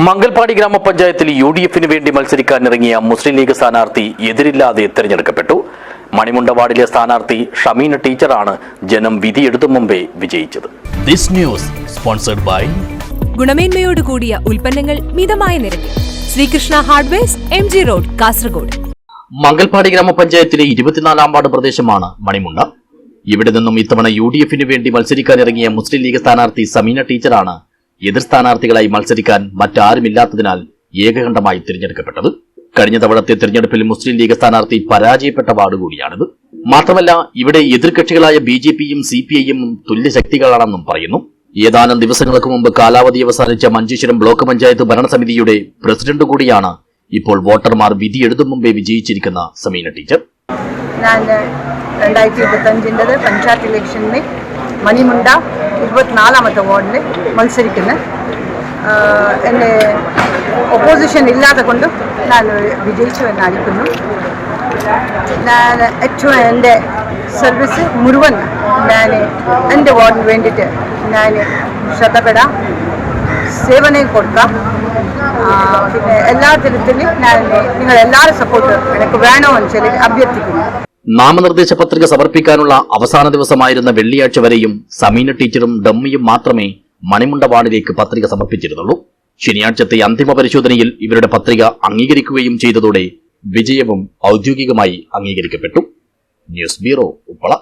മംഗൽപാടി ഗ്രാമപഞ്ചായത്തിൽ യുഡിഎഫിന് വേണ്ടി മത്സരിക്കാനിറങ്ങിയ മുസ്ലിം ലീഗ് സ്ഥാനാർത്ഥി എതിരില്ലാതെ തെരഞ്ഞെടുക്കപ്പെട്ടു. മണിമുണ്ട വാർഡിലെ സ്ഥാനാർത്ഥി ഷമീന ടീച്ചറാണ് ജനം വിധിയെടുത്തും മുമ്പേ വിജയിച്ചത്. ദിസ് ന്യൂസ് സ്പോൺസർഡ് ബൈ ഗുണമേന്മയോട് കൂടിയ ഉൽപ്പന്നങ്ങൾ മിതമായ നിരക്കിൽ Sreekrishna hardwares MG road Kasaragod. Mangalpady ഗ്രാമപഞ്ചായത്തിലെ 24-ാം വാർഡ് പ്രദേശമാണ് മണിമുണ്ട. ഇവിടെ നിന്നും ഇത്തവണ യുഡിഎഫിന് വേണ്ടി മത്സരിക്കാനിറങ്ങിയ മുസ്ലിം ലീഗ് സ്ഥാനാർത്ഥി ഷമീന ടീച്ചറാണ് എതിർ സ്ഥാനാർത്ഥികളായി മത്സരിക്കാൻ മറ്റാരുമില്ലാത്തതിനാൽ ഏകകണ്ഠമായി തിരഞ്ഞെടുക്കപ്പെട്ടത്. കഴിഞ്ഞ തവണത്തെ തിരഞ്ഞെടുപ്പിൽ മുസ്ലിം ലീഗ് സ്ഥാനാർത്ഥി പരാജയപ്പെട്ട വാർഡ് കൂടിയാണിത്. മാത്രമല്ല ഇവിടെ എതിർകക്ഷികളായ BJPയും CPIയും തുല്യശക്തികളാണെന്നും പറയുന്നു. ഏതാനും ദിവസങ്ങൾക്ക് മുമ്പ് കാലാവധി അവസാനിച്ച മഞ്ചേശ്വരം ബ്ലോക്ക് പഞ്ചായത്ത് ഭരണസമിതിയുടെ പ്രസിഡന്റ് കൂടിയാണ് ഇപ്പോൾ വോട്ടർമാർ വിധിയെഴുതും മുമ്പേ വിജയിച്ചിരിക്കുന്ന ഷമീന ടീച്ചർ. ഞാൻ 2025 പഞ്ചായത്ത് ഇലക്ഷനിൽ മണിമുണ്ട 24-ാമത്തെ വാർഡിൽ മത്സരിക്കുന്നു. എൻ്റെ ഒപ്പോസിഷൻ ഇല്ലാതെ കൊണ്ട് ഞാൻ വിജയിച്ചു എന്നറിയിക്കുന്നു. ഞാൻ ഏറ്റവും എൻ്റെ സർവീസ് മുഴുവൻ ഞാൻ എൻ്റെ വാർഡിന് വേണ്ടിയിട്ട് ഞാൻ ശ്രദ്ധപ്പെടാം, സേവനം കൊടുക്കാം. പിന്നെ എല്ലാ തരത്തിലും ഞാൻ നിങ്ങളെല്ലാവരും സപ്പോർട്ട് എനിക്ക് വേണമെന്ന് ചൊല്ലി അഭ്യർത്ഥിക്കുന്നു. നാമനിർദ്ദേശ പത്രിക സമർപ്പിക്കാനുള്ള അവസാന ദിവസമായിരുന്ന വെള്ളിയാഴ്ച വരെയും ഷമീന ടീച്ചറും ഡമ്മിയും മാത്രമേ മണിമുണ്ട വാർഡിലേക്ക് പത്രിക സമർപ്പിച്ചിരുന്നുള്ളൂ. ശനിയാഴ്ചത്തെ അന്തിമ പരിശോധനയിൽ ഇവരുടെ പത്രിക അംഗീകരിക്കുകയും ചെയ്തതോടെ വിജയവും ഔദ്യോഗികമായി അംഗീകരിക്കപ്പെട്ടു. News bureau, Uppala.